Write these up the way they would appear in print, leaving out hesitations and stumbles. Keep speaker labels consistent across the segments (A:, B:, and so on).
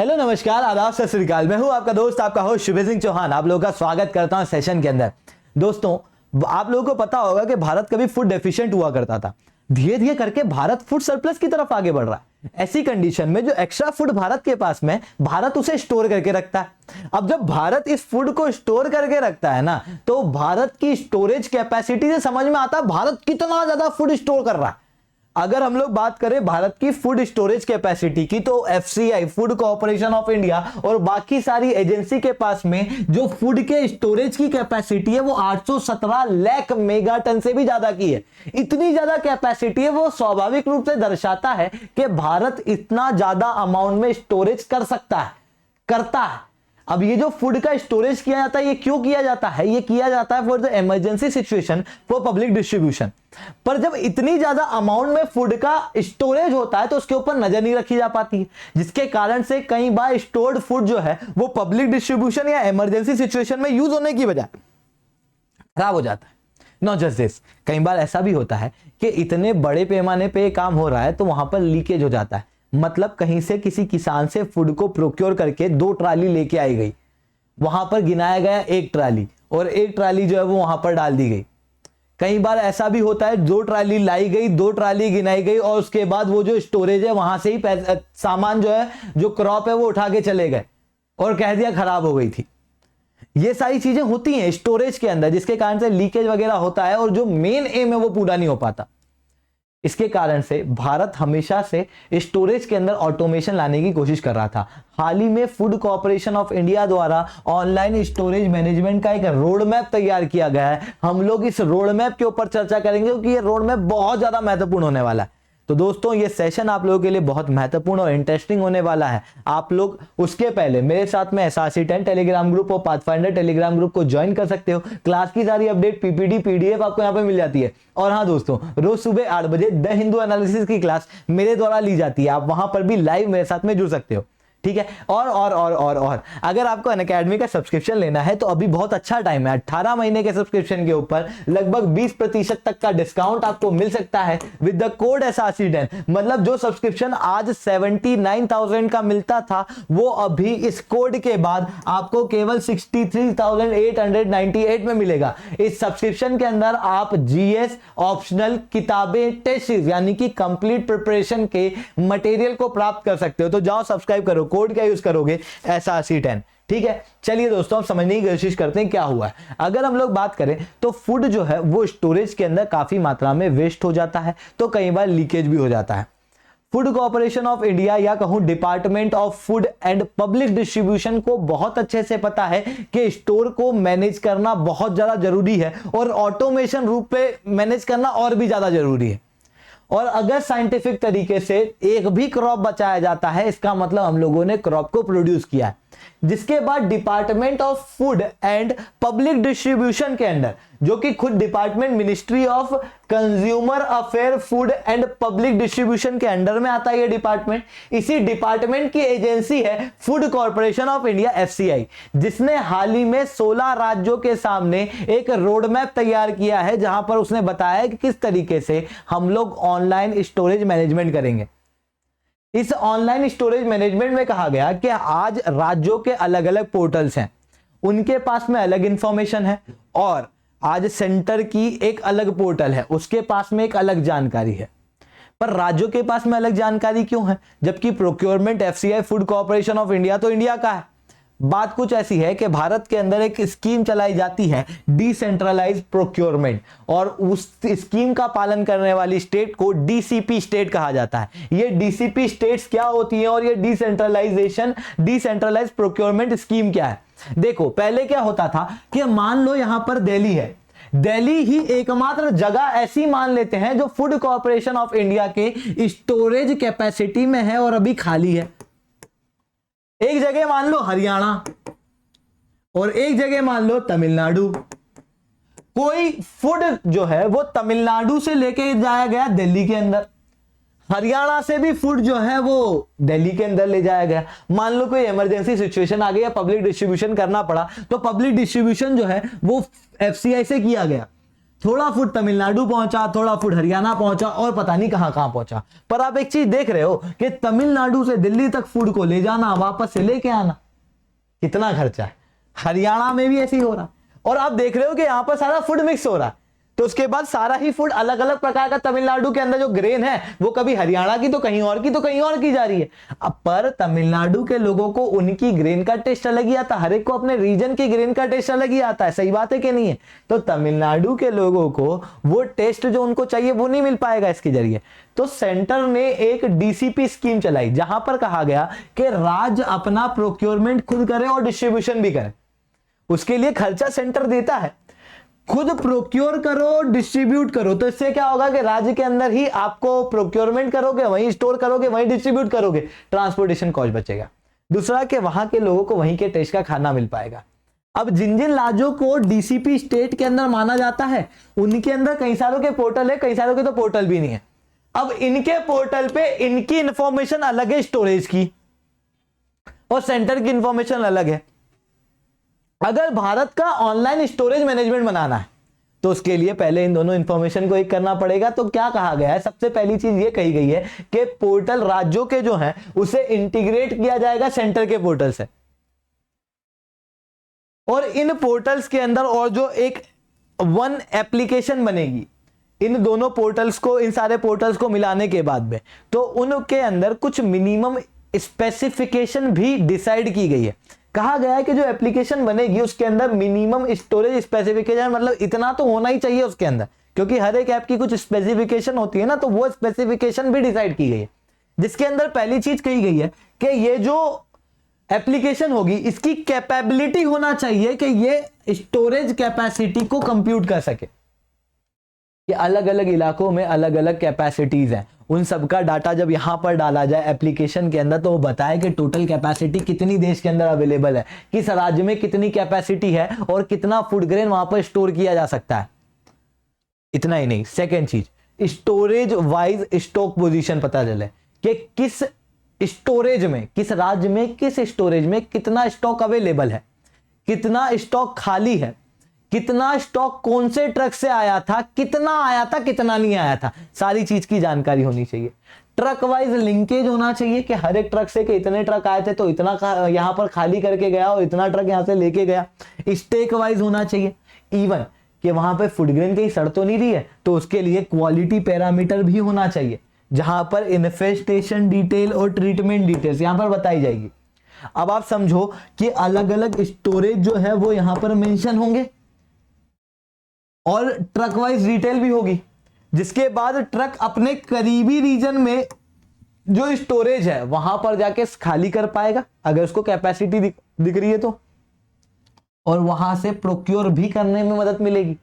A: Hello नमस्कार आदाब सत श्री अकाल। मैं हूं आपका दोस्त आपका होस्ट शुभ सिंह चौहान। आप लोगों का स्वागत करता हूं सेशन के अंदर। दोस्तों, आप लोगों को पता होगा कि भारत कभी फूड डेफिशिएंट हुआ करता था। धीरे धीरे करके भारत फूड सरप्लस की तरफ आगे बढ़ रहा है। ऐसी कंडीशन में जो एक्स्ट्रा फूड भारत के पास में, भारत उसे स्टोर करके रखता है। अब जब भारत इस फूड को स्टोर करके रखता है ना, तो भारत की स्टोरेज कैपेसिटी से समझ में आता है भारत कितना ज्यादा फूड स्टोर कर रहा है। अगर हम लोग बात करें भारत की फूड स्टोरेज कैपेसिटी की, तो FCI food corporation of India और बाकी सारी एजेंसी के पास में जो फूड के स्टोरेज की कैपेसिटी है वो 817 लाख मेगा टन से भी ज्यादा की है। इतनी ज्यादा कैपेसिटी है, वो स्वाभाविक रूप से दर्शाता है कि भारत इतना ज्यादा अमाउंट में स्टोरेज कर सकता है, करता है। अब ये जो फूड का स्टोरेज किया जाता है, ये क्यों किया जाता है? ये किया जाता है for the emergency situation for public distribution. पर जब इतनी ज्यादा अमाउंट में फूड का स्टोरेज होता है तो उसके ऊपर नजर नहीं रखी जा पाती है, जिसके कारण से कई बार स्टोर्ड फूड जो है वो पब्लिक डिस्ट्रीब्यूशन या इमरजेंसी सिचुएशन में यूज होने की बजाय खराब हो जाता है। नॉट जस्ट दिस, कई बार ऐसा भी होता है कि इतने बड़े पैमाने पे काम हो रहा है तो वहां पर लीकेज हो जाता है। मतलब कहीं से किसी किसान से फूड को प्रोक्योर करके 2 ट्राली लेके आई गई, वहां पर गिनाया गया 1 ट्राली और 1 ट्राली जो है वो वहां पर डाल दी गई। कई बार ऐसा भी होता है 2 ट्राली लाई गई, 2 ट्राली गिनाई गई और उसके बाद वो जो स्टोरेज है वहां से ही सामान जो है, जो क्रॉप है वो उठा के चले गए और कह दिया खराब हो गई थी। ये सारी चीजें होती हैं स्टोरेज के अंदर, जिसके कारण से लीकेज वगैरह होता है और जो मेन एम है वो पूरा नहीं हो पाता। इसके कारण से भारत हमेशा से स्टोरेज के अंदर ऑटोमेशन लाने की कोशिश कर रहा था। हाल ही में फूड कॉर्पोरेशन ऑफ इंडिया द्वारा ऑनलाइन स्टोरेज मैनेजमेंट का एक रोड मैप तैयार किया गया है। हम लोग इस रोड मैप के ऊपर चर्चा करेंगे क्योंकि ये रोड मैप बहुत ज्यादा महत्वपूर्ण होने वाला है। तो दोस्तों, ये सेशन आप लोगों के लिए बहुत महत्वपूर्ण और इंटरेस्टिंग होने वाला है। आप लोग उसके पहले मेरे साथ में SRC10 टेलीग्राम ग्रुप और पाथफाइंडर टेलीग्राम ग्रुप को ज्वाइन कर सकते हो। क्लास की सारी अपडेट पीपीटी पीडीएफ आपको यहाँ पे मिल जाती है। और हाँ दोस्तों, रोज सुबह 8 बजे द हिंदू एनालिसिस की क्लास मेरे द्वारा ली जाती है। आप वहां पर भी लाइव मेरे साथ में जुड़ सकते हो, ठीक है। और अगर आपको अनअकैडमी का सब्सक्रिप्शन लेना है तो अभी बहुत अच्छा टाइम है। 18 महीने के सब्सक्रिप्शन के ऊपर लगभग 20% तक का डिस्काउंट आपको मिल सकता है विद द कोड SRC10। मतलब जो सब्सक्रिप्शन आज 79,000 का मिलता था वो अभी इस कोड के बाद आपको केवल 63,898 में मिलेगा। इस सब्सक्रिप्शन के अंदर आप जीएस ऑप्शनल किताबें, टेस्ट यानी कि कंप्लीट प्रिपरेशन के मटेरियल को प्राप्त कर सकते हो। तो जाओ सब्सक्राइब करो। कोड क्या यूज करोगे? SRC10, ठीक है। चलिए दोस्तों, अब समझने की कोशिश करते हैं क्या हुआ है। अगर हम लोग बात करें तो फूड जो है वो स्टोरेज के अंदर काफी मात्रा में वेस्ट हो जाता है, तो कई बार लीकेज भी हो जाता है। फूड कॉर्पोरेशन ऑफ इंडिया या कहूं department of food and public distribution को बहुत अच्छे से पता है कि स्टोर को मैनेज करना बहुत ज्यादा जरूरी है और ऑटोमेशन रूप पे मैनेज करना और भी ज्यादा जरूरी है। और अगर साइंटिफिक तरीके से एक भी क्रॉप बचाया जाता है, इसका मतलब हम लोगों ने क्रॉप को प्रोड्यूस किया है। जिसके बाद department of food and public distribution के अंदर, जो कि खुद department ministry of consumer affair food and public distribution के अंडर में आता है ये डिपार्टमेंट। इसी डिपार्टमेंट की एजेंसी है food corporation of India FCI, जिसने हाल ही में 16 राज्यों के सामने एक रोड मैप तैयार किया है, जहां पर उसने बताया कि किस तरीके से हम लोग ऑनलाइन स्टोरेज मैनेजमेंट करेंगे। इस ऑनलाइन स्टोरेज मैनेजमेंट में कहा गया कि आज राज्यों के अलग अलग पोर्टल्स हैं, उनके पास में अलग इंफॉर्मेशन है, और आज सेंटर की एक अलग पोर्टल है, उसके पास में एक अलग जानकारी है। पर राज्यों के पास में अलग जानकारी क्यों है, जबकि procurement FCI food corporation of India तो इंडिया का है। बात कुछ ऐसी है कि भारत के अंदर एक स्कीम चलाई जाती है डिसेंट्रलाइज प्रोक्योरमेंट, और उस स्कीम का पालन करने वाली स्टेट को DCP स्टेट कहा जाता है। ये DCP स्टेट्स क्या होती हैं और ये डिसेंट्रलाइज प्रोक्योरमेंट स्कीम क्या है? देखो, पहले क्या होता था कि मान लो यहां पर दिल्ली है, दिल्ली ही एकमात्र जगह ऐसी मान लेते हैं जो फूड कॉर्पोरेशन ऑफ इंडिया के स्टोरेज कैपेसिटी में है और अभी खाली है। एक जगह मान लो हरियाणा और एक जगह मान लो तमिलनाडु। कोई फूड जो है वो तमिलनाडु से लेके जाया गया दिल्ली के अंदर, हरियाणा से भी फूड जो है वो दिल्ली के अंदर ले जाया गया। मान लो कोई इमरजेंसी सिचुएशन आ गई या पब्लिक डिस्ट्रीब्यूशन करना पड़ा, तो पब्लिक डिस्ट्रीब्यूशन जो है वो FCI से किया गया। थोड़ा फूड तमिलनाडु पहुंचा, थोड़ा फूड हरियाणा पहुंचा और पता नहीं कहां कहां पहुंचा। पर आप एक चीज देख रहे हो कि तमिलनाडु से दिल्ली तक फूड को ले जाना, वापस से लेके आना, कितना खर्चा है। हरियाणा में भी ऐसे ही हो रहा है। और आप देख रहे हो कि यहां पर सारा फूड मिक्स हो रहा है, तो उसके बाद सारा ही फूड अलग अलग प्रकार का तमिलनाडु के अंदर जो ग्रेन है वो कभी हरियाणा की तो कहीं और की, तो कहीं और की जा रही है। अब पर तमिलनाडु के लोगों को उनकी ग्रेन का टेस्ट अलग ही आता है, हर एक को अपने रीजन की ग्रेन का टेस्ट अलग ही आता है। सही बात है कि नहीं है? तो तमिलनाडु के लोगों को वो टेस्ट जो उनको चाहिए वो नहीं मिल पाएगा इसके जरिए। तो सेंटर ने एक डीसीपी स्कीम चलाई जहां पर कहा गया कि राज्य अपना प्रोक्योरमेंट खुद करे और डिस्ट्रीब्यूशन भी करे। उसके लिए खर्चा सेंटर देता है, खुद प्रोक्योर करो, डिस्ट्रीब्यूट करो। तो इससे क्या होगा कि राज्य के अंदर ही आपको प्रोक्योरमेंट करोगे, वहीं स्टोर करोगे, वहीं डिस्ट्रीब्यूट करोगे, ट्रांसपोर्टेशन कॉस्ट बचेगा। दूसरा कि वहां के लोगों को वहीं के टेस्ट का खाना मिल पाएगा। अब जिन जिन राज्यों को डीसीपी स्टेट के अंदर माना जाता है उनके अंदर कई सारों के पोर्टल है, कई सारों के तो पोर्टल भी नहीं है। अब इनके पोर्टल पे इनकी इंफॉर्मेशन अलग है स्टोरेज की, और सेंटर की इंफॉर्मेशन अलग है। अगर भारत का ऑनलाइन स्टोरेज मैनेजमेंट बनाना है तो उसके लिए पहले इन दोनों इंफॉर्मेशन को एक करना पड़ेगा। तो क्या कहा गया है, सबसे पहली चीज ये कही गई है कि पोर्टल राज्यों के जो हैं उसे इंटीग्रेट किया जाएगा सेंटर के पोर्टल से, और इन पोर्टल्स के अंदर और जो एक वन एप्लीकेशन बनेगी इन दोनों पोर्टल्स को, इन सारे पोर्टल्स को मिलाने के बाद में, तो उनके अंदर कुछ मिनिमम स्पेसिफिकेशन भी डिसाइड की गई है। कहा गया है कि जो एप्लीकेशन बनेगी उसके अंदर मिनिमम स्टोरेज स्पेसिफिकेशन, मतलब इतना तो होना ही चाहिए उसके अंदर, क्योंकि हर एक ऐप की कुछ स्पेसिफिकेशन होती है ना, तो वो स्पेसिफिकेशन भी डिसाइड की गई है। जिसके अंदर पहली चीज कही गई है कि ये जो एप्लीकेशन होगी इसकी कैपेबिलिटी होना चाहिए कि ये स्टोरेज कैपेसिटी को कंप्यूट कर सके। कि अलग अलग इलाकों में अलग अलग कैपेसिटीज हैं, उन सबका डाटा जब यहां पर डाला जाए एप्लीकेशन के अंदर तो वो बताए कि टोटल कैपेसिटी कितनी देश के अंदर अवेलेबल है, किस राज्य में कितनी कैपेसिटी है और कितना फूड ग्रेन वहां पर स्टोर किया जा सकता है। इतना ही नहीं, सेकेंड चीज, स्टोरेज वाइज स्टॉक पोजीशन पता चले कि किस स्टोरेज में, किस राज्य में, किस स्टोरेज में कितना स्टॉक अवेलेबल है, कितना स्टॉक खाली है, कितना स्टॉक कौन से ट्रक से आया था, कितना आया था, कितना नहीं आया था, सारी चीज की जानकारी होनी चाहिए। ट्रक वाइज लिंकेज होना चाहिए कि हर एक ट्रक से कि इतने ट्रक आए थे तो इतना यहां पर खाली करके गया और इतना ट्रक यहां से लेके गया। स्टेक वाइज होना चाहिए, इवन कि वहां पे फूड ग्रेन कहीं सड़ तो नहीं रही है, तो उसके लिए क्वालिटी पैरामीटर भी होना चाहिए जहां पर इन्फेस्टेशन डिटेल और ट्रीटमेंट डिटेल्स यहां पर बताई जाएगी। अब आप समझो कि अलग अलग स्टोरेज जो है वो यहां पर मेंशन होंगे और ट्रक वाइज डिटेल भी होगी, जिसके बाद ट्रक अपने करीबी रीजन में जो स्टोरेज है वहां पर जाके खाली कर पाएगा अगर उसको कैपेसिटी दिख रही है तो, और वहां से प्रोक्योर भी करने में मदद मिलेगी।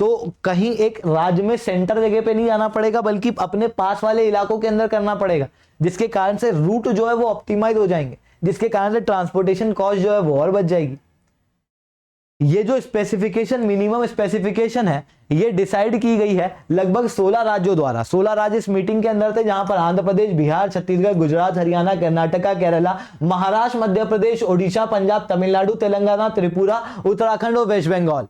A: तो कहीं एक राज्य में सेंटर जगह पे नहीं जाना पड़ेगा बल्कि अपने पास वाले इलाकों के अंदर करना पड़ेगा, जिसके कारण से रूट जो है वो ऑप्टिमाइज हो जाएंगे, जिसके कारण से ट्रांसपोर्टेशन कॉस्ट जो है वो और बच जाएगी। ये जो स्पेसिफिकेशन, मिनिमम स्पेसिफिकेशन है, ये डिसाइड की गई है लगभग 16 राज्यों द्वारा। 16 राज्य इस मीटिंग के अंदर थे, जहां पर आंध्र प्रदेश, बिहार, छत्तीसगढ़, गुजरात, हरियाणा, कर्नाटका, केरला, महाराष्ट्र, मध्य प्रदेश, ओडिशा, पंजाब, तमिलनाडु, तेलंगाना, त्रिपुरा, उत्तराखंड और वेस्ट बंगाल,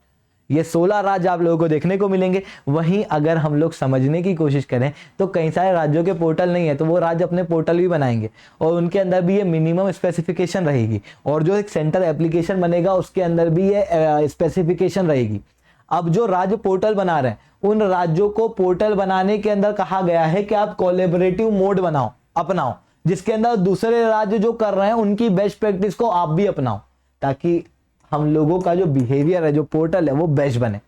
A: ये 16 राज्य आप लोगों को देखने को मिलेंगे। वहीं अगर हम लोग समझने की कोशिश करें तो कई सारे राज्यों के पोर्टल नहीं है, तो वो राज्य अपने पोर्टल भी बनाएंगे और उनके अंदर भी ये मिनिमम स्पेसिफिकेशन रहेगी, और जो एक सेंटर एप्लीकेशन बनेगा उसके अंदर भी ये स्पेसिफिकेशन रहेगी। अब जो राज्य पोर्टल बना रहे हैं उन राज्यों को पोर्टल बनाने के अंदर कहा गया है कि आप कोलैबोरेटिव मोड बनाओ, अपनाओ, जिसके अंदर दूसरे राज्य जो कर रहे हैं उनकी बेस्ट प्रैक्टिस को आप भी अपनाओ, ताकि हम लोगों का जो बिहेवियर है, जो पोर्टल है, वो बेस्ट बने।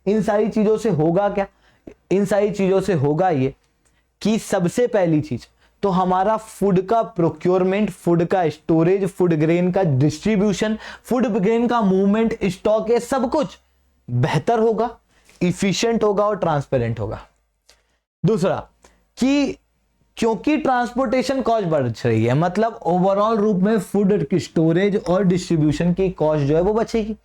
A: इन सारी चीजों से होगा क्या? इन सारी चीजों से होगा ये कि सबसे पहली चीज तो हमारा फूड का प्रोक्योरमेंट, फूड का स्टोरेज, फूड ग्रेन का डिस्ट्रीब्यूशन, फूड ग्रेन का मूवमेंट, स्टॉक, ये सब कुछ बेहतर होगा, इफिशिएंट होगा और ट्रांसपेरेंट होगा। दूसरा कि क्योंकि ट्रांसपोर्टेशन कॉस्ट बढ़ रही है, मतलब ओवरऑल रूप में फूड स्टोरेज और डिस्ट्रीब्यूशन की कॉस्ट जो है वो बचेगी।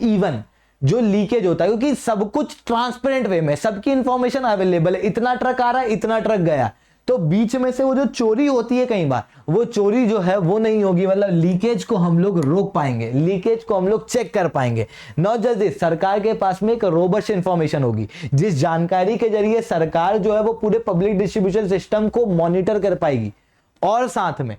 A: इवन जो लीकेज होता है, क्योंकि सब कुछ ट्रांसपेरेंट वे में, सबकी इंफॉर्मेशन अवेलेबल है, इतना ट्रक आ रहा है, इतना ट्रक गया, तो बीच में से वो जो चोरी होती है कई बार, वो चोरी जो है वो नहीं होगी, मतलब लीकेज को हम लोग रोक पाएंगे, लीकेज को हम लोग चेक कर पाएंगे। नॉट जस्ट दिस, सरकार के पास में एक रोबस्ट इंफॉर्मेशन होगी, जिस जानकारी के जरिए सरकार जो है वो पूरे पब्लिक डिस्ट्रीब्यूशन सिस्टम को मॉनिटर कर पाएगी, और साथ में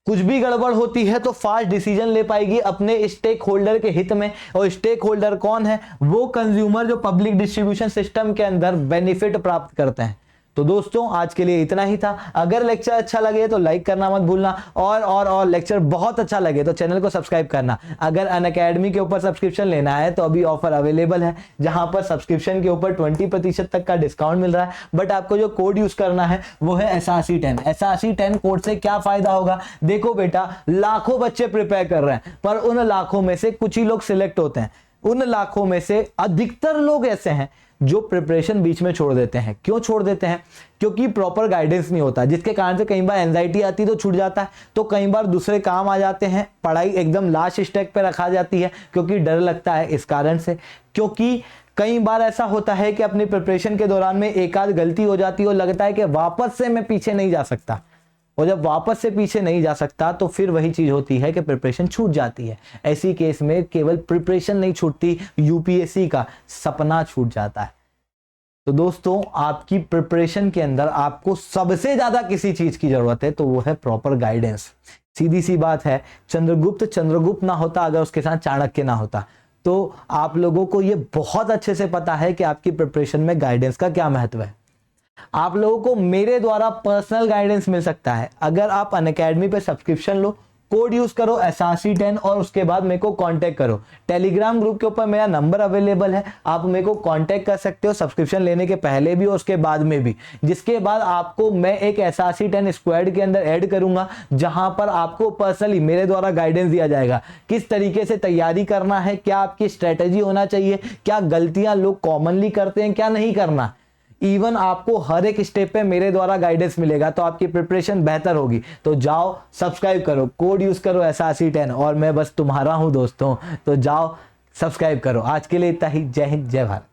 A: कुछ भी गड़बड़ होती है तो फास्ट डिसीजन ले पाएगी अपने स्टेक होल्डर के हित में। और स्टेक होल्डर कौन है? वो कंज्यूमर जो पब्लिक डिस्ट्रीब्यूशन सिस्टम के अंदर बेनिफिट प्राप्त करते हैं। तो दोस्तों आज के लिए इतना ही था। अगर लेक्चर अच्छा लगे तो लाइक करना मत भूलना, और लेक्चर बहुत अच्छा लगे तो चैनल को सब्सक्राइब करना। अगर अनअकैडमी के ऊपर सब्सक्रिप्शन लेना है तो अभी ऑफर अवेलेबल है, जहां पर सब्सक्रिप्शन के ऊपर 20% तक का डिस्काउंट मिल रहा है। बट आपको जो कोड यूज करना है वो है SRC10। SRC10 कोड से क्या फायदा होगा? देखो बेटा, लाखों बच्चे प्रिपेयर कर रहे हैं, पर उन लाखों में से कुछ ही लोग सिलेक्ट होते हैं। उन लाखों में से अधिकतर लोग ऐसे हैं जो प्रिपरेशन बीच में छोड़ देते हैं। क्यों छोड़ देते हैं? क्योंकि प्रॉपर गाइडेंस नहीं होता, जिसके कारण से कई बार एंजाइटी आती है तो छूट जाता है, तो कई बार दूसरे काम आ जाते हैं, पढ़ाई एकदम लास्ट स्टेप पे रखा जाती है क्योंकि डर लगता है इस कारण से। क्योंकि कई बार ऐसा होता है कि अपनी प्रिपरेशन के दौरान में एक आध गलती हो जाती है और लगता है कि वापस से मैं पीछे नहीं जा सकता, और जब वापस से पीछे नहीं जा सकता तो फिर वही चीज होती है कि प्रिपरेशन छूट जाती है। ऐसी केस में केवल प्रिपरेशन नहीं छूटती, यूपीएससी का सपना छूट जाता है। तो दोस्तों आपकी प्रिपरेशन के अंदर आपको सबसे ज्यादा किसी चीज की जरूरत है तो वो है प्रॉपर गाइडेंस। सीधी सी बात है, चंद्रगुप्त ना होता अगर उसके साथ चाणक्य ना होता। तो आप लोगों को ये बहुत अच्छे से पता है कि आपकी प्रिपरेशन में गाइडेंस का क्या महत्व है। आप लोगों को मेरे द्वारा पर्सनल गाइडेंस मिल सकता है अगर आप अनअकैडमी पे सब्सक्रिप्शन लो, कोड यूज करो SRC10 और उसके बाद मेरे को कांटेक्ट करो। टेलीग्राम ग्रुप के ऊपर मेरा नंबर अवेलेबल है, आप मेरे को कांटेक्ट कर सकते हो सब्सक्रिप्शन लेने के पहले भी और उसके बाद में भी। जिसके बाद आपको मैं एक SRC10 स्क्वाड के अंदर ऐड करूंगा, जहां पर आपको पर्सनली मेरे द्वारा गाइडेंस दिया जाएगा किस तरीके से तैयारी करना है, क्या आपकी स्ट्रेटेजी होना चाहिए, क्या गलतियां लोग कॉमनली करते हैं, क्या नहीं करना। इवन आपको हर एक स्टेप पे मेरे द्वारा गाइडेंस मिलेगा, तो आपकी प्रिपरेशन बेहतर होगी। तो जाओ सब्सक्राइब करो, कोड यूज करो SRC10, और मैं बस तुम्हारा हूं दोस्तों, तो जाओ सब्सक्राइब करो। आज के लिए इतना ही। जय हिंद, जय भारत।